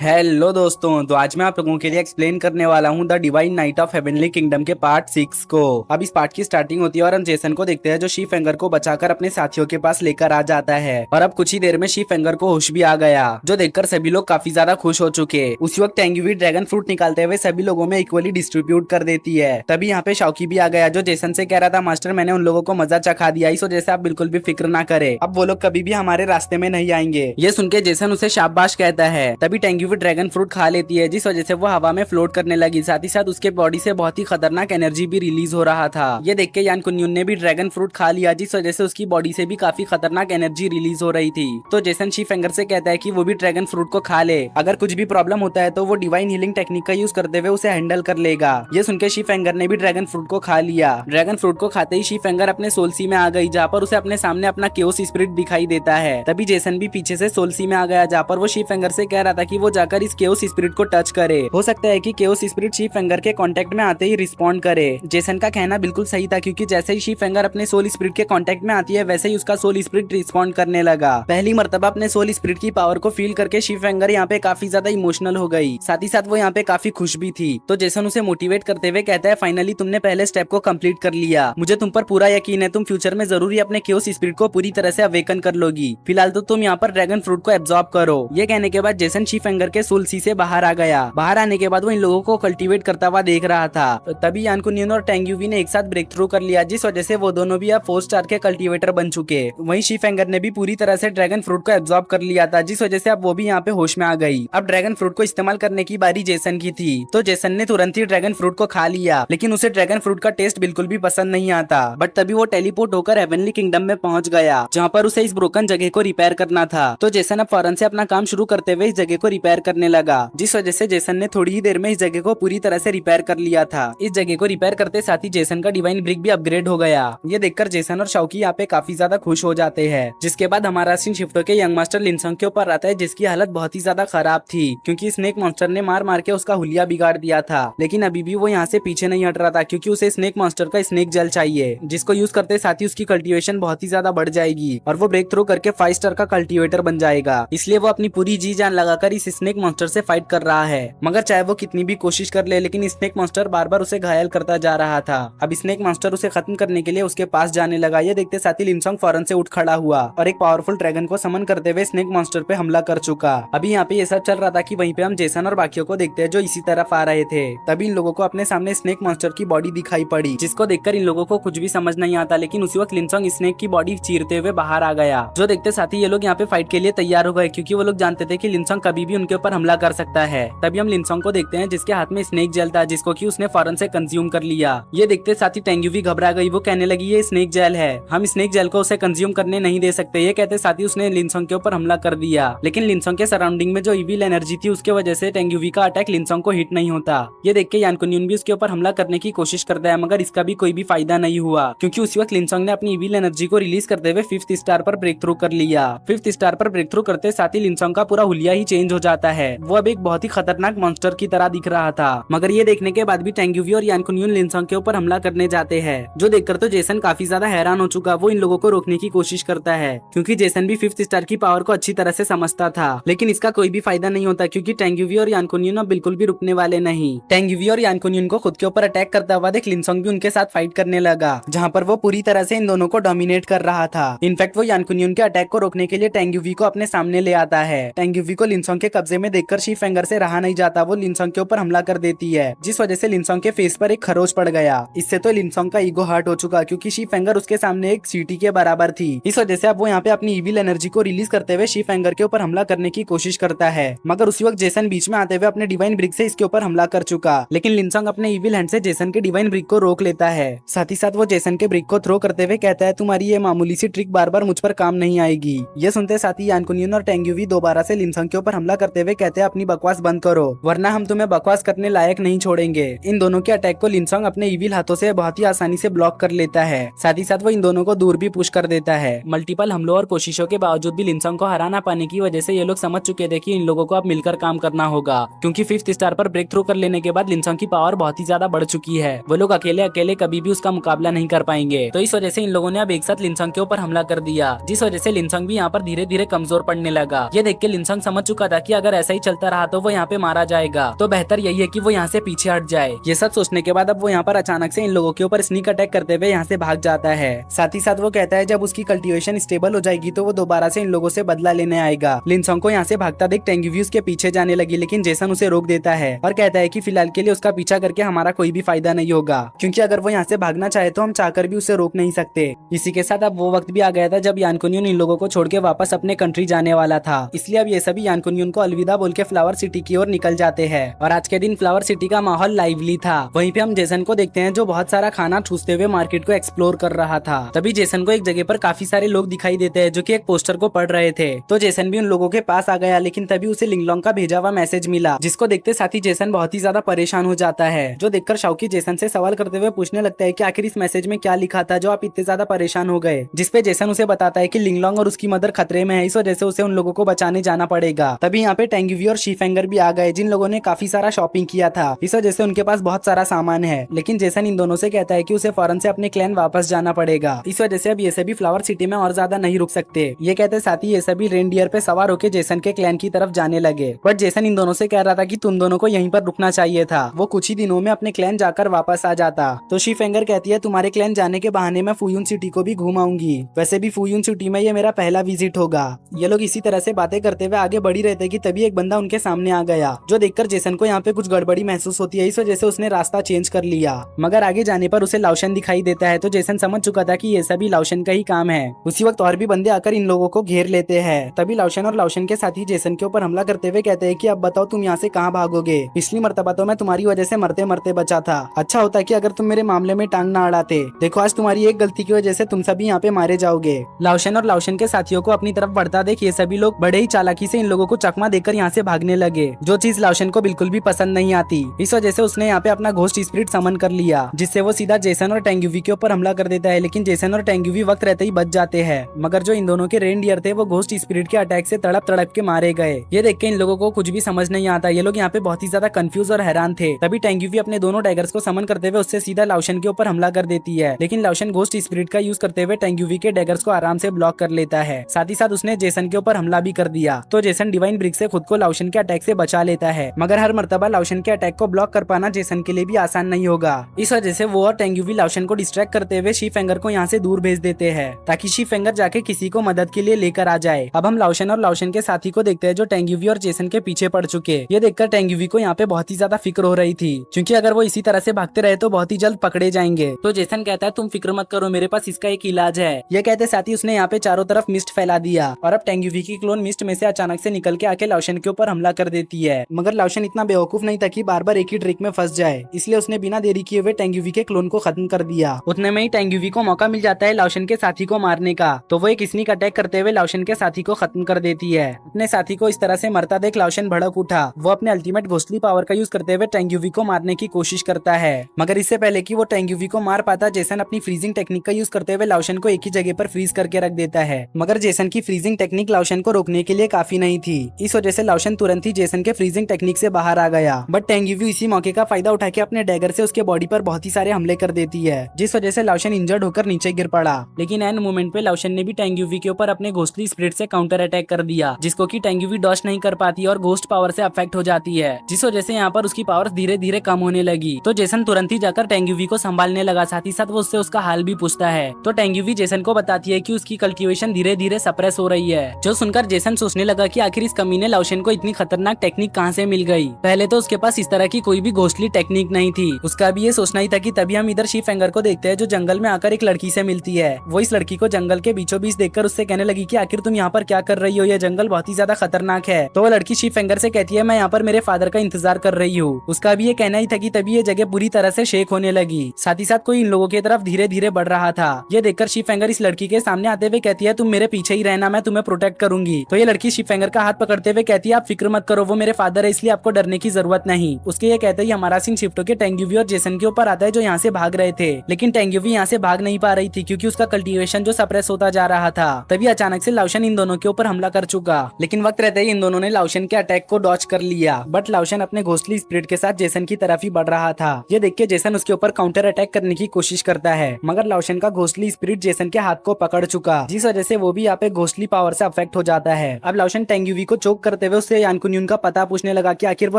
Hello दोस्तों, तो आज मैं आप लोगों के लिए एक्सप्लेन करने वाला हूँ the divine night of heavenly kingdom के पार्ट 6 को। अब इस पार्ट की स्टार्टिंग होती है और हम जेसन को देखते हैं जो शी फेंगर को बचाकर अपने साथियों के पास लेकर आ जाता है। और अब कुछ ही देर में शी फेंगर को होश भी आ गया, जो देखकर सभी लोग काफी ज्यादा खुश हो चुके। उसी वक्त टेंग्युई ड्रैगन फ्रूट निकालते हुए सभी लोगों में इक्वली डिस्ट्रीब्यूट कर देती है। तभी यहाँ पे शाओकी भी आ गया, जो जेसन से कह रहा था मास्टर मैंने उन लोगों को मजा चखा दिया, इस वजह से आप बिल्कुल भी फिक्र ना करे, अब वो लोग कभी भी हमारे रास्ते में नहीं आएंगे। ये सुन के जेसन उसे शाबाश कहता है। तभी टेंग्युई ड्रैगन फ्रूट खा लेती है, जिस वजह से वो हवा में फ्लोट करने लगी। साथ ही साथ उसके बॉडी से बहुत ही खतरनाक एनर्जी भी रिलीज हो रहा था। ये देख के यान कुन्युन ने भी ड्रैगन फ्रूट खा लिया, जिस वजह से उसकी बॉडी से भी काफी खतरनाक एनर्जी रिलीज हो रही थी। तो जेसन शी फेंगर से कहता है कि वो भी ड्रैगन फ्रूट को खा ले, अगर कुछ भी प्रॉब्लम होता है तो वो डिवाइन हीलिंग टेक्निक का यूज करते हुए उसे हैंडल कर लेगा। ये सुनकर शी फेंगर ने भी ड्रैगन फ्रूट को खा लिया। ड्रैगन फ्रूट को खाते ही शी फेंगर अपने सोल सी में आ गई, जहाँ पर उसे अपने सामने अपना केओस स्पिरिट दिखाई देता है। तभी जेसन भी पीछे से सोल सी में आ गया, जहाँ पर वो शी फेंगर से कह रहा था कि वो जाकर इस केओस स्पिरिट को टच करे। हो सकता है कि केओस स्पिरिट शी फेंगर के कांटेक्ट में आते ही रिस्पॉन्ड करे। जेसन का कहना बिल्कुल सही था, क्योंकि जैसे ही शी फेंगर अपने सोल स्पिरिट के कांटेक्ट में आती है वैसे ही उसका सोल स्पिरिट रिस्पॉन्ड करने लगा। पहली मर्तबा अपने सोल स्पिरिट की पावर को फील करके शी फेंगर यहाँ पे काफी ज्यादा इमोशनल हो गई। साथ ही साथ वो यहाँ पे काफी खुश भी थी। तो जेसन उसे मोटिवेट करते हुए कहता है फाइनली तुमने पहले स्टेप को कंप्लीट कर लिया, मुझे तुम पर पूरा यकीन है, तुम फ्यूचर में जरूर ही अपने केओस स्पिरिट को पूरी तरह से अवेकन कर लोगी। फिलहाल तो तुम यहाँ पर ड्रैगन फ्रूट को एब्जॉर्ब करो। ये कहने के बाद जेसन शी फेंगर के सोल सी से बाहर आ गया। बाहर आने के बाद वो इन लोगों को कल्टीवेट करता हुआ देख रहा था। तभी यान कुन्युन और टेंग्युई ने एक साथ ब्रेक थ्रू कर लिया, जिस वजह से वो दोनों भी अब 4 स्टार के कल्टीवेटर बन चुके। वहीं शी फेंगर ने भी पूरी तरह से ड्रैगन फ्रूट को एब्जॉर्ब कर लिया था, जिस वजह से अब वो भी यहाँ पे होश में आ गई। अब ड्रैगन फ्रूट को इस्तेमाल करने की बारी जेसन की थी। तो जेसन ने तुरंत ही ड्रैगन फ्रूट को खा लिया, लेकिन उसे ड्रैगन फ्रूट का टेस्ट बिल्कुल भी पसंद नहीं आता। बट तभी वो टेलीपोर्ट होकर हेवनली किंगडम में पहुंच गया, जहाँ पर उसे इस ब्रोकन जगह को रिपेयर करना था। तो जेसन अब फौरन से अपना काम शुरू करते हुए इस जगह को रिपेयर करने लगा, जिस वजह से जेसन ने थोड़ी ही देर में इस जगह को पूरी तरह से रिपेयर कर लिया था। इस जगह को रिपेयर करते साथ ही जेसन का डिवाइन ब्रिक भी अपग्रेड हो गया। ये देखकर जेसन और शाओकी यहाँ पे काफी ज्यादा खुश हो जाते हैं। जिसके बाद हमारा सीन शिफ्ट होकर यंग मास्टर लिनसंग के ऊपर आता है, जिसकी हालत बहुत ही ज्यादा खराब थी, क्योंकि स्नेक मॉन्स्टर ने मार मार के उसका हुलिया बिगाड़ दिया था। लेकिन अभी भी वो यहाँ से पीछे नहीं हट रहा था, क्योंकि उसे स्नेक मॉन्स्टर का स्नेक जेल चाहिए, जिसको यूज करते साथ ही उसकी कल्टीवेशन बहुत ही ज्यादा बढ़ जाएगी और वो ब्रेक थ्रू करके 5 स्टार का कल्टीवेटर बन जाएगा। इसलिए वो अपनी पूरी जी जान लगाकर इस स्नेक मॉन्स्टर से फाइट कर रहा है। मगर चाहे वो कितनी भी कोशिश कर ले, लेकिन स्नेक मॉन्स्टर बार बार उसे घायल करता जा रहा था। अब स्नेक मॉन्स्टर उसे खत्म करने के लिए उसके पास जाने लगा। ये देखते साथ ही लिनसंग फौरन से उठ खड़ा हुआ और एक पावरफुल ड्रैगन को समन करते हुए स्नेक मॉन्स्टर पे हमला कर चुका। अभी यहाँ पे ये सब चल रहा था कि वहीं पे हम जेसन और बाकियों को देखते हैं जो इसी तरफ आ रहे थे। तभी इन लोगों को अपने सामने स्नेक मॉन्स्टर की बॉडी दिखाई पड़ी, जिसको देखकर इन लोगों को कुछ भी समझ नहीं आता। लेकिन उसी वक्त लिनसंग स्नेक की बॉडी चीरते हुए बाहर आ गया, जो देखते साथ ही ये लोग यहाँ पे फाइट के लिए तैयार हो गए, क्योंकि वो लोग जानते थे कि लिनसंग कभी भी उनके ऊपर हमला कर सकता है। तभी हम लिनसंग को देखते हैं, जिसके हाथ में स्नेक जेल था, जिसको कि उसने फौरन से कंज्यूम कर लिया। ये देखते साथ ही टेंग्युई घबरा गई। वो कहने लगी ये स्नेक जेल है, हम स्नेक जेल को उसे कंज्यूम करने नहीं दे सकते। ये कहते साथ ही उसने लिनसंग के ऊपर हमला कर दिया। लेकिन लिनसंग के सराउंडिंग में जो इविल एनर्जी थी, उसके वजह से टेंग्युई का अटैक लिनसंग को हिट नहीं होता। ये देख के यान कुन्युन भी उसके ऊपर हमला करने की कोशिश करता है, मगर इसका भी कोई भी फायदा नहीं हुआ, क्योंकि उसी वक्त लिनसंग ने अपनी इविल एनर्जी को रिलीज करते हुए 5th स्टार पर ब्रेक थ्रू कर लिया। 5th स्टार पर ब्रेक थ्रू करते साथ ही लिनसंग का पूरा हुलिया ही चेंज हो जाता है। वो अब एक बहुत ही खतरनाक मॉन्स्टर की तरह दिख रहा था। मगर ये देखने के बाद भी टेंग्युई और यान कुन्युन लिनसंग के ऊपर हमला करने जाते हैं, जो देखकर तो जेसन काफी ज्यादा हैरान हो चुका। वो इन लोगों को रोकने की कोशिश करता है, क्योंकि जेसन भी 5th स्टार की पावर को अच्छी तरह से समझता था। लेकिन इसका कोई भी फायदा नहीं होता, क्योंकि टेंग्युई और यान कुन्युन अब बिल्कुल भी रुकने वाले नहीं। टेंग्युई और यान कुन्युन को खुद के ऊपर अटैक करता हुआ देख लिनसंग भी उनके साथ फाइट करने लगा, जहाँ पर वो पूरी तरह से इन दोनों को डोमिनेट कर रहा था। इनफैक्ट वो यान कुन्युन के अटैक को रोकने के लिए टेंग्युई को अपने सामने ले आता है। टेंग्युई को लिनसंग के कब्जे में देखकर शी फेंगर से रहा नहीं जाता। वो लिनसंग के ऊपर हमला कर देती है, जिस वजह से लिनसंग के फेस पर एक खरोच पड़ गया। इससे तो लिनसंग का ईगो हर्ट हो चुका, क्योंकि शी फेंगर उसके सामने एक चींटी के बराबर थी। इस वजह से अब वो यहाँ पे अपनी इविल एनर्जी को रिलीज करते हुए शी फेंगर के ऊपर हमला करने की कोशिश करता है। मगर उसी वक्त जेसन बीच में आते हुए अपने डिवाइन ब्रिक से इसके ऊपर हमला कर चुका। लेकिन लिनसंग अपने इविल हैंड से जेसन के डिवाइन ब्रिक को रोक लेता है। साथ ही साथ वो जेसन के ब्रिक को थ्रो करते हुए कहता है तुम्हारी ये मामूली सी ट्रिक बार बार मुझ पर काम नहीं आएगी। ये सुनते साथ ही यान कुन्युन और टेंग्युई दोबारा से लिनसंग के ऊपर हमला करते हुए कहते हैं अपनी बकवास बंद करो, वरना हम तुम्हें बकवास करने लायक नहीं छोड़ेंगे। इन दोनों के अटैक को लिनसंग अपने इविल हाथों से बहुत ही आसानी से ब्लॉक कर लेता है। साथ ही साथ वो इन दोनों को दूर भी पुश कर देता है। मल्टीपल हमलों और कोशिशों के बावजूद भी लिनसंग को हरा ना पाने की वजह से ये लोग समझ चुके थे कि इन लोगों को अब मिलकर काम करना होगा, क्योंकि 5th स्टार पर ब्रेक थ्रू कर लेने के बाद लिनसंग की पावर बहुत ही ज्यादा बढ़ चुकी है। वो लोग अकेले अकेले कभी भी उसका मुकाबला नहीं कर पाएंगे। तो इस वजह से इन लोगों ने अब एक साथ लिनसंग के ऊपर हमला कर दिया, जिस वजह से लिनसंग भी यहाँ पर धीरे धीरे कमजोर पड़ने लगा। ये देख के लिनसंग समझ चुका था कि अगर अगर ऐसा ही चलता रहा तो वो यहाँ पे मारा जाएगा, तो बेहतर यही है कि वो यहाँ से पीछे हट जाए। ये सब सोचने के बाद अब वो यहाँ पर अचानक से इन लोगों के ऊपर स्नीक अटैक करते हुए यहाँ से भाग जाता है। साथ ही साथ वो कहता है जब उसकी कल्टीवेशन स्टेबल हो जाएगी तो वो दोबारा से इन लोगों से बदला लेने आएगा। लिनसोंग को यहाँ से भागता देख टेंग्यू उसके पीछे जाने लगी, लेकिन जेसन उसे रोक देता है और कहता है कि फिलहाल के लिए उसका पीछा करके हमारा कोई भी फायदा नहीं होगा, क्योंकि अगर वो यहाँ से भागना चाहे तो हम चाहकर भी उसे रोक नहीं सकते। इसी के साथ अब वो वक्त भी आ गया था जब यान कुनियन इन लोगों को छोड़ के वापस अपने कंट्री जाने वाला था, इसलिए अब ये सभी यान कुनियन को अलविदा बोल के फ्लावर सिटी की ओर निकल जाते हैं। और आज के दिन फ्लावर सिटी का माहौल लाइवली था। वहीं पे हम जेसन को देखते हैं जो बहुत सारा खाना ठूसते हुए मार्केट को एक्सप्लोर कर रहा था। तभी जेसन को एक जगह पर काफी सारे लोग दिखाई देते हैं जो कि एक पोस्टर को पढ़ रहे थे, तो जेसन भी उन लोगों के पास आ गया, लेकिन तभी उसे लिंगलोंग का भेजा हुआ मैसेज मिला, जिसको देखते साथ ही जेसन बहुत ही ज्यादा परेशान हो जाता है। जो देखकर शाओकी जेसन से सवाल करते हुए पूछने लगता है कि आखिर इस मैसेज में क्या लिखा था जो आप इतने ज्यादा परेशान हो गए, जिसपे जेसन उसे बताता है कि लिंगलोंग और उसकी मदर खतरे में है, इस वजह से उसे उन लोगों को बचाने जाना पड़ेगा। तभी यहाँ पे टेंग्यू और शीफेंगर भी आ गए, जिन लोगों ने काफी सारा शॉपिंग किया था, इस वजह से उनके पास बहुत सारा सामान है। लेकिन जेसन इन दोनों से कहता है कि उसे फौरन से अपने क्लैन वापस जाना पड़ेगा, इस वजह से अब ये सभी फ्लावर सिटी में और ज्यादा नहीं रुक सकते। ये कहते साथ ही ये सभी रेनडियर पे सवार होकर जेसन के क्लैन की तरफ जाने लगे, बट जेसन इन दोनों से कह रहा था कि तुम दोनों को यहीं पर रुकना चाहिए था, वो कुछ ही दिनों में अपने क्लैन जाकर वापस आ जाता। तो शीफेंगर कहती है तुम्हारे क्लैन जाने के बहाने मैं फुयुन सिटी को भी घुमाऊंगी, वैसे भी फुयुन सिटी में ये मेरा पहला विजिट होगा। ये लोग इसी तरह से बातें करते हुए आगे बढ़ी रहते कि तभी एक बंदा उनके सामने आ गया, जो देखकर जेसन को यहाँ पे कुछ गड़बड़ी महसूस होती है, इस वजह से उसने रास्ता चेंज कर लिया। मगर आगे जाने पर उसे लाओशन दिखाई देता है, तो जेसन समझ चुका था कि ये सभी लाओशन का ही काम है। उसी वक्त और भी बंदे आकर इन लोगों को घेर लेते हैं। तभी लाओशन और लाओशन के साथी जेसन के ऊपर हमला करते हुए कहते हैं कि अब बताओ तुम यहाँ से कहाँ भागोगे, पिछली मर्तबा तो मैं तुम्हारी वजह से मरते मरते बचा था, अच्छा होता कि अगर तुम मेरे मामले में टांग ना अड़ाते, देखो आज तुम्हारी एक गलती की वजह से तुम सभी यहाँ पे मारे जाओगे। लाओशन और लाओशन के साथियों को अपनी तरफ बढ़ता देख ये सभी लोग बड़े ही चालाकी से इन लोगों को चकमा देकर यहाँ से भागने लगे, जो चीज लाओशन को बिल्कुल भी पसंद नहीं आती। इस वजह से उसने यहाँ पे अपना घोस्ट स्पिरिट समन कर लिया, जिससे वो सीधा जेसन और टेंग्यूवी के ऊपर हमला कर देता है, लेकिन जेसन और टेंग्यूवी वक्त रहते ही बच जाते हैं। मगर जो इन दोनों के रेनडियर थे वो घोस्ट स्पिरिट के अटैक से तड़प तड़प के मारे गए। ये देख के इन लोगों को कुछ भी समझ नहीं आता, ये लोग यहाँ पे बहुत ही ज्यादा कंफ्यूज और हैरान थे। तभी टेंग्यूवी अपने दोनों डैगर्स को समन करते हुए उससे सीधा लाओशन के ऊपर हमला कर देती है, लेकिन लाओशन घोस्ट स्पिरिट का यूज करते हुए टेंग्यूवी के डैगर्स को आराम से ब्लॉक कर लेता है। साथ ही साथ उसने जेसन के ऊपर हमला भी कर दिया, तो जेसन डिवाइन ब्रिक से खुद को लाओशन के अटैक से बचा लेता है। मगर हर मर्तबा लाओशन के अटैक को ब्लॉक कर पाना जेसन के लिए भी आसान नहीं होगा। इस वजह से वो और टेंग्यूवी लाओशन को डिस्ट्रैक्ट करते हुए शीफेंगर को यहाँ से दूर भेज देते हैं, ताकि शीफेंगर जाके किसी को मदद के लिए लेकर आ जाए। अब हम लाओशन और लाओशन के साथी को देखते हैं जो टेंग्यूवी और जेसन के पीछे पड़ चुके। ये देखकर टेंग्यूवी को यहाँ पे बहुत ही ज्यादा फिक्र हो रही थी, क्योंकि अगर वो इसी तरह से भागते रहे तो बहुत ही जल्द पकड़े जाएंगे। तो जेसन कहता है तुम फिक्र मत करो, मेरे पास इसका एक इलाज है। ये कहते साथ ही उसने यहाँ पे चारों तरफ मिस्ट फैला दिया, और अब टेंग्यूवी की क्लोन मिस्ट में से अचानक से निकल के आके लाओशन के ऊपर हमला कर देती है। मगर लाओशन इतना बेवकूफ नहीं था कि बार बार एक ही ट्रिक में फंस जाए, इसलिए उसने बिना देरी किए हुए टेंग्यूवी के क्लोन को खत्म कर दिया। उतने में ही टेंग्यूवी को मौका मिल जाता है लाओशन के साथी को मारने का, तो वो एक स्नीक अटैक करते हुए लाओशन के साथी को खत्म कर देती है। अपने साथी को इस तरह से मरता देख लाओशन भड़क उठा। वो अपने अल्टीमेट घोस्टली पावर का यूज करते हुए टेंग्यूवी को मारने की कोशिश करता है, मगर इससे पहले कि वो टेंग्यूवी को मार पाता जेसन अपनी फ्रीजिंग टेक्निक का यूज करते हुए लाओशन को एक ही जगह पर फ्रीज करके रख देता है। मगर जेसन की फ्रीजिंग टेक्निक लाओशन को रोकने के लिए काफी नहीं थी, इस वजह से लाओशन तुरंत ही जेसन के फ्रीजिंग टेक्निक से बाहर आ गया। बट टेंग्यूवी इसी मौके का फायदा उठा के अपने डैगर से उसके बॉडी पर बहुत ही सारे हमले कर देती है, जिस वजह से लाओशन इंजर्ड होकर नीचे गिर पड़ा। लेकिन एन मोमेंट पे लाओशन ने भी टेंग्यूवी के ऊपर अपने घोस्टली स्पिरिट से काउंटर अटैक कर दिया, जिसको कि टेंग्यूवी डॉश नहीं कर पाती और घोस्ट पावर से अफेक्ट हो जाती है, जिस वजह से यहाँ पर उसकी पावर धीरे धीरे कम होने लगी। तो जेसन तुरंत ही जाकर टेंग्यूवी को संभालने लगा, साथ ही साथ वो उससे उसका हाल भी पूछता है। तो टेंग्यूवी जेसन को बताती है कि उसकी कल्टीवेशन धीरे धीरे सप्रेस हो रही है, जो सुनकर जेसन सोचने लगा कि आखिर इस कमीने लाओशन को इतनी खतरनाक टेक्निक कहाँ से मिल गई। पहले तो उसके पास इस तरह की कोई भी घोस्टली टेक्निक नहीं थी, उसका भी ये सोचना ही था कि तभी हम इधर शीफेंगर को देखते हैं जो जंगल में आकर एक लड़की से मिलती है। वो इस लड़की को जंगल के बीचों बीच देखकर उससे कहने लगी कि आखिर तुम यहाँ पर क्या कर रही हो, ये जंगल बहुत ही ज्यादा खतरनाक है। तो वो लड़की शीफेंगर से कहती है मैं यहाँ पर मेरे फादर का इंतजार कर रही हूँ। उसका भी ये कहना ही था कि तभी ये जगह पूरी तरह से शेक होने लगी, साथ ही साथ कोई इन लोगों की तरफ धीरे धीरे बढ़ रहा था। ये देखकर शीफेंगर इस लड़की के सामने आते हुए कहती है तुम मेरे पीछे ही रहना, मैं तुम्हें प्रोटेक्ट करूंगी। तो ये लड़की शीफेंगर का हाथ पकड़ते हुए कहती है आप फिक्र मत करो, वो मेरे फादर है, इसलिए आपको डरने की जरूरत नहीं। उसके ये कहते ही हमारा सिंह शिफ्ट होकर टेंग्यूवी और जेसन के ऊपर आता है जो यहाँ से भाग रहे थे, लेकिन टेंग्यूवी यहाँ से भाग नहीं पा रही थी क्योंकि उसका कल्टीवेशन जो सप्रेस होता जा रहा था। तभी अचानक से लाओशन इन दोनों के ऊपर हमला कर चुका, लेकिन वक्त रहते ही इन दोनों ने लाओशन के अटैक को डॉच कर लिया। बट लाओशन अपने घोस्टली स्पिरिट के साथ जेसन की तरफ ही बढ़ रहा था। ये देख के जेसन उसके ऊपर काउंटर अटैक करने की कोशिश करता है, मगर लाओशन का घोस्टली स्पिरिट जेसन के हाथ को पकड़ चुका, जिस वजह से वो भी यहाँ पे घोस्टली पावर से अफेक्ट हो जाता है। अब लाओशन टेंग्यूवी को चोक करते करते हुए उससे यान कुन यून का पता पूछने लगा कि आखिर वो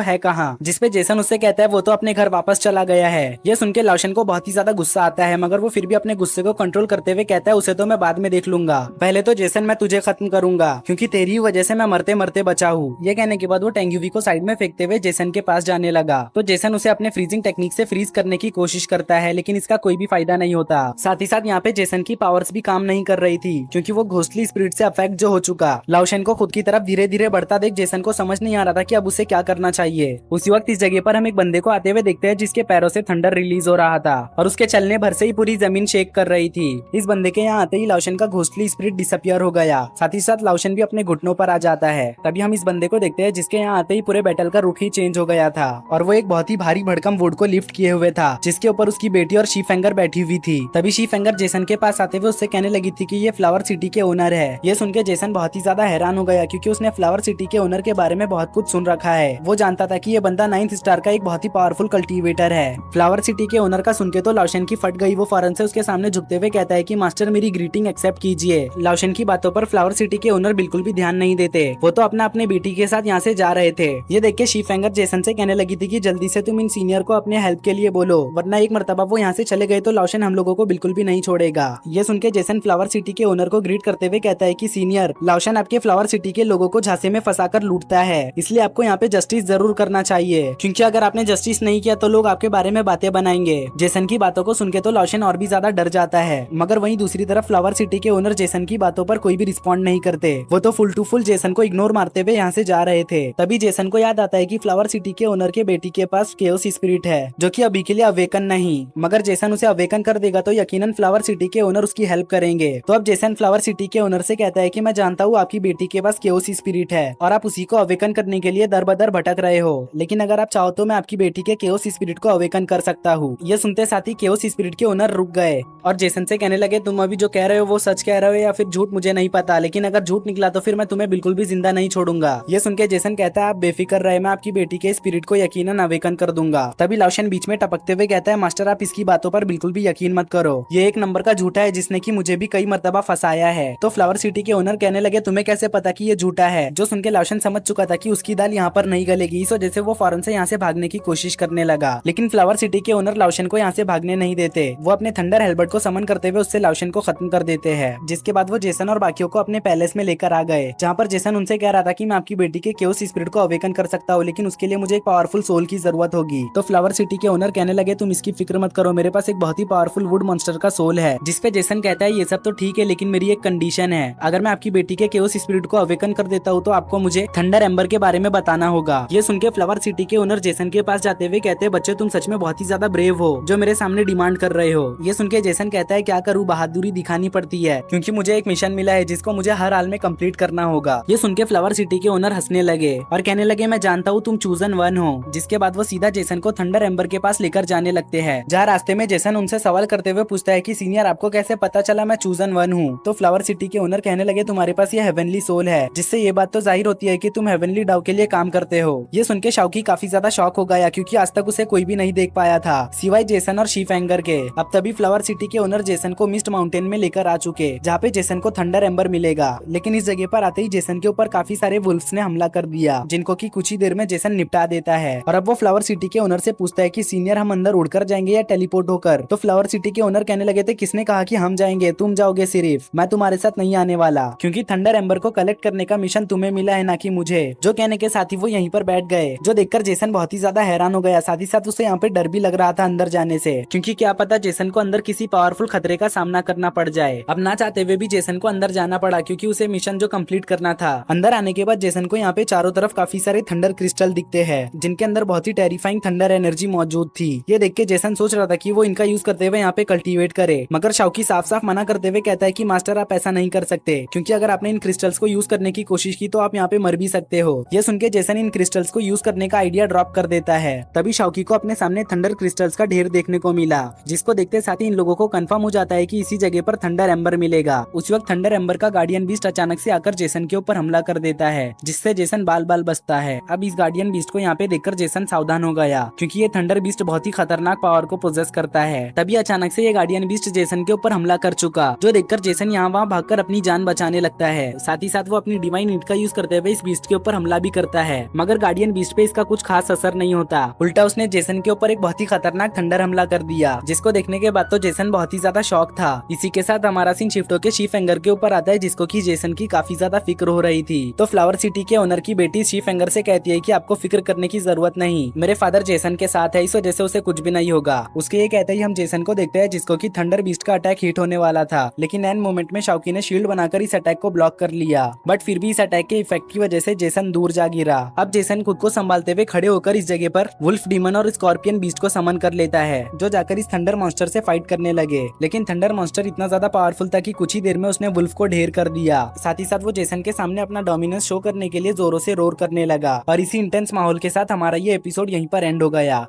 है कहाँ, जिसपे जेसन उससे कहता है वो तो अपने घर वापस चला गया है। ये सुन के लाओशन को बहुत ही ज्यादा गुस्सा आता है, मगर वो फिर भी अपने गुस्से को कंट्रोल करते हुए कहता है उसे तो मैं बाद में देख लूंगा, पहले तो जेसन मैं तुझे खत्म करूंगा, क्योंकि तेरी वजह से मैं मरते मरते बचा हूँ। ये कहने के बाद वो टेंग्यूवी को साइड में फेंकते हुए जेसन के पास जाने लगा। तो जेसन उसे अपने फ्रीजिंग टेक्निक से फ्रीज करने की कोशिश करता है, लेकिन इसका कोई भी फायदा नहीं होता। साथ ही साथ यहाँ पे जेसन की पावर्स भी काम नहीं कर रही थी, क्योंकि वो घोस्टली स्पिरिट से अफेक्ट जो हो चुका। लाओशन को खुद की तरफ धीरे धीरे बढ़ता देख जेसन को समझ नहीं आ रहा था कि अब उसे क्या करना चाहिए। उसी वक्त इस जगह पर हम एक बंदे को आते हुए देखते हैं जिसके पैरों से थंडर रिलीज हो रहा था और उसके चलने भर से ही पूरी जमीन शेक कर रही थी। इस बंदे के यहाँ आते ही लाओशन का घोस्टली स्पिरिट डिसअपियर हो गया। साथ ही साथ लाओशन भी अपने घुटनों पर आ जाता है। तभी हम इस बंदे को देखते हैं जिसके यहाँ आते ही पूरे बैटल का रुख ही चेंज हो गया था और वो एक बहुत ही भारी भड़कम वुड को लिफ्ट किए हुए था, जिसके ऊपर उसकी बेटी और शी फिंगर बैठी हुई थी। तभी शी फिंगर जेसन के पास आते हुए उससे कहने लगी थी कि ये फ्लावर सिटी के ओनर है। ये सुन के जेसन बहुत ही ज्यादा हैरान हो गया, क्योंकि उसने फ्लावर सिटी के ओनर के बारे में बहुत कुछ सुन रखा है। वो जानता था कि ये बंदा 9th स्टार का एक बहुत ही पावरफुल कल्टीवेटर है। फ्लावर सिटी के ओनर का सुन के तो लाओशन की फट गई। वो फौरन से उसके सामने झुकते हुए कहता है कि मास्टर मेरी ग्रीटिंग एक्सेप्ट कीजिए। लाओशन की बातों पर फ्लावर सिटी के ओनर बिल्कुल भी ध्यान नहीं देते। वो तो अपने बेटी के साथ यहाँ से जा रहे थे। ये देख के शी फिंगर जेसन से कहने लगी थी कि जल्दी से तुम इन सीनियर को अपने हेल्प के लिए बोलो, वरना एक मर्तबा वो यहाँ से चले गए तो लाओशन हम लोगों को बिल्कुल भी नहीं छोड़ेगा। ये सुन के जेसन फ्लावर सिटी के ओनर को ग्रीट करते हुए कहता है कि सीनियर, लाओशन आपके फ्लावर सिटी के लोगों को झांसे में फंसाकर लूटता है, इसलिए आपको यहाँ पे जस्टिस जरूर करना चाहिए, क्योंकि अगर आपने जस्टिस नहीं किया तो लोग आपके बारे में बातें बनाएंगे। जेसन की बातों को सुन के तो लाओशन और भी ज्यादा डर जाता है, मगर वहीं दूसरी तरफ फ्लावर सिटी के ओनर जेसन की बातों पर कोई भी रिस्पॉन्ड नहीं करते। वो तो फुल टू फुल जेसन को इग्नोर मारते हुए यहाँ से जा रहे थे। तभी जेसन को याद आता है कि फ्लावर सिटी के ओनर के बेटी के पास केओस स्पिरिट है, जो कि अभी के लिए अवेकन नहीं, मगर जेसन उसे अवेकन कर देगा तो यकीनन फ्लावर सिटी के ओनर उसकी हेल्प करेंगे। तो अब जेसन फ्लावर सिटी के ओनर से कहता है कि मैं जानता हूँ आपकी बेटी के पास केओस स्पिरिट है और आप उसी को अवेकन करने के लिए दर बदर भटक रहे हो, लेकिन अगर आप चाहो तो मैं आपकी बेटी के केओस स्पिरिट को अवेकन कर सकता हूँ। ये सुनते साथ ही केओस स्पिरिट के ओनर रुक गए और जेसन से कहने लगे तुम अभी जो कह रहे हो वो सच कह रहे हो या फिर झूठ मुझे नहीं पता, लेकिन अगर झूठ निकला तो फिर मैं तुम्हें बिल्कुल भी जिंदा नहीं छोड़ूंगा। ये सुन के जेसन कहता है आप बेफिक्र रहे, मैं आपकी बेटी के स्पिरिट को यकीनन अवेकन कर दूंगा। तभी लाओशन बीच में टपकते हुए कहता है मास्टर आप इसकी बातों पर बिल्कुल भी यकीन मत करो, ये एक नंबर का झूठा है जिसने की मुझे भी कई मर्तबा फंसाया है। तो फ्लावर सिटी के ओनर कहने लगे तुम्हें कैसे पता कि ये झूठा है। जो सुन के लाओशन समझ चुका था कि उसकी दाल यहाँ पर नहीं गलेगी, इस वजह से वो फौरन से यहाँ से भागने की कोशिश करने लगा, लेकिन फ्लावर सिटी के ओनर लाओशन को यहाँ से भागने नहीं देते। वो अपने थंडर हेल्बर्ट को समन करते हुए उससे लाओशन को खत्म कर देते हैं, जिसके बाद वो जेसन और बाकियों को अपने पैलेस में लेकर आ गए, जहाँ पर जेसन उनसे कह रहा था कि मैं आपकी बेटी के केओस स्पिरिट को अवेकन कर सकता हूँ, लेकिन उसके लिए मुझे एक पावरफुल सोल की जरूरत होगी। तो फ्लावर सिटी के ओनर कहने लगे तुम इसकी फिक्र मत करो, मेरे पास एक बहुत ही पावरफुल वुड मॉन्स्टर का सोल है। जिसपे जेसन कहता है ये सब तो ठीक है, लेकिन मेरी एक कंडीशन है, अगर मैं आपकी बेटी के केओस स्पिरिट को अवेकन कर देता हूँ तो आपको मुझे थंडर एम्बर के बारे में बताना होगा। ये सुन के फ्लावर सिटी के ओनर जेसन के पास जाते हुए कहते हैं बच्चे तुम सच में बहुत ही ज्यादा ब्रेव हो जो मेरे सामने डिमांड कर रहे हो। ये सुन के जेसन कहता है क्या करूँ, बहादुरी दिखानी पड़ती है, क्योंकि मुझे एक मिशन मिला है जिसको मुझे हर हाल में कंप्लीट करना होगा। ये सुन के फ्लावर सिटी के ओनर हंसने लगे और कहने लगे मैं जानता हूँ तुम चूजन वन हो। जिसके बाद वो सीधा जेसन को थंडर एम्बर के पास लेकर जाने लगते हैं, जहाँ रास्ते में जेसन उनसे सवाल करते हुए पूछता है कि सीनियर आपको कैसे पता चला मैं चूजन वन हूँ। तो फ्लावर सिटी के ओनर कहने लगे तुम्हारे पास ये हेवनली सोल है, जिससे ये बात तो जाहिर होती है कि तुम हेवनली डाउ के लिए काम करते हो। ये सुन के शाओकी काफी ज्यादा शॉक हो गया, क्योंकि आज तक उसे कोई भी नहीं देख पाया था सिवाय जेसन और शी फिंगर के। अब तभी फ्लावर सिटी के ओनर जेसन को मिस्ट माउंटेन में लेकर आ चुके, जहाँ पे जेसन को थंडर एम्बर मिलेगा, लेकिन इस जगह पर आते ही जेसन के ऊपर काफी सारे वुल्फ्स ने हमला कर दिया, जिनको की कुछ ही देर में जेसन निपटा देता है। और अब वो फ्लावर सिटी के ओनर से पूछता है कि सीनियर हम अंदर उड़कर जाएंगे या टेलीपोर्ट होकर। तो फ्लावर सिटी के ओनर कहने लगे थे किसने कहा कि हम जाएंगे, तुम जाओगे सिर्फ, मैं तुम्हारे साथ नहीं आने वाला, क्योंकि थंडर एम्बर को कलेक्ट करने का मिशन तुम्हें मिला है ना कि मुझे। जो कहने के साथ ही वो यहीं पर बैठ गए, जो देखकर जेसन बहुत ही ज्यादा हैरान हो गया। साथ ही साथ उसे यहाँ पे डर भी लग रहा था अंदर जाने से, क्योंकि क्या पता जेसन को अंदर किसी पावरफुल खतरे का सामना करना पड़ जाए। अब ना चाहते हुए भी जेसन को अंदर जाना पड़ा, क्योंकि उसे मिशन जो कंप्लीट करना था। अंदर आने के बाद जेसन को यहाँ पे चारों तरफ काफी सारे थंडर क्रिस्टल दिखते हैं, जिनके अंदर बहुत ही टेरिफाइंग थंडर एनर्जी मौजूद थी। ये देख के जेसन सोच रहा था कि वो इनका यूज करते हुए यहाँ पे कल्टीवेट करे, मगर शाओकी साफ साफ मना करते हुए कहता है कि मास्टर आप ऐसा नहीं कर सकते, क्योंकि अगर आपने इन क्रिस्टल्स को यूज करने की कोशिश की तो आप यहाँ पे मर भी सकते हो। ये सुन के जेसन इन क्रिस्टल्स को यूज करने का आइडिया ड्रॉप कर देता है। तभी शाओकी को अपने सामने थंडर क्रिस्टल्स का ढेर देखने को मिला, जिसको देखते साथ ही इन लोगों को कंफर्म हो जाता है कि इसी जगह पर थंडर एम्बर मिलेगा। उस वक्त थंडर एम्बर का गार्डियन बीस्ट अचानक से आकर जेसन के ऊपर हमला कर देता है, जिससे जेसन बाल बाल बचता है। अब इस गार्डियन बीस्ट को यहाँ पे देखकर जेसन सावधान हो गया, क्योंकि ये थंडर बीस्ट बहुत ही खतरनाक पावर को पोजेस करता है। तभी अचानक से ये गार्डियन बीस्ट जेसन के ऊपर हमला कर चुका, जो देखकर जेसन यहाँ वहाँ भागकर अपनी जान बचाने लगता है। साथ ही साथ वो अपनी डिवाइन ईंट का यूज करते हुए इस बीस्ट के ऊपर हमला भी करता है, मगर गार्डियन बीस्ट पे इसका कुछ खास असर नहीं होता। उल्टा उसने जेसन के ऊपर एक बहुत ही खतरनाक थंडर हमला कर दिया, जिसको देखने के बाद तो जेसन बहुत ही ज्यादा शॉक था। इसी के साथ हमारा सीन शिफ्ट होकर शी फिंगर के ऊपर आता है, जिसको कि जेसन की काफी ज्यादा फिक्र हो रही थी। तो फ्लावर सिटी के ओनर की बेटी शी फिंगर से कहती है कि आपको फिक्र करने की जरूरत नहीं, मेरे फादर जेसन के साथ है, इस वजह से उसे कुछ भी नहीं होगा। उसके ये कहते ही हम जेसन को देखते हैं, जिसको कि थंडर बीस्ट का अटैक हिट होने वाला था, लेकिन एंड मोमेंट में शाओकी ने शील्ड बनाकर इस अटैक को ब्लॉक कर लिया। बट फिर भी इस अटैक के इफेक्ट की वजह से जेसन दूर जा गिरा। अब जेसन खुद को संभालते हुए खड़े होकर इस जगह पर वुल्फ डीमन और स्कॉर्पियन बीस्ट को समन कर लेता है, जो जाकर इस थंडर मॉन्स्टर से फाइट करने लगे। लेकिन थंडर मॉन्स्टर इतना ज्यादा पावरफुल था कि कुछ ही देर में उसने वुल्फ को ढेर कर दिया। साथ ही साथ वो जेसन के सामने अपना डोमिनेंस शो करने के लिए जोरों से रोर करने लगा। और इसी इंटेंस माहौल के साथ हमारा ये एपिसोड यहीं पर एंड हो गया।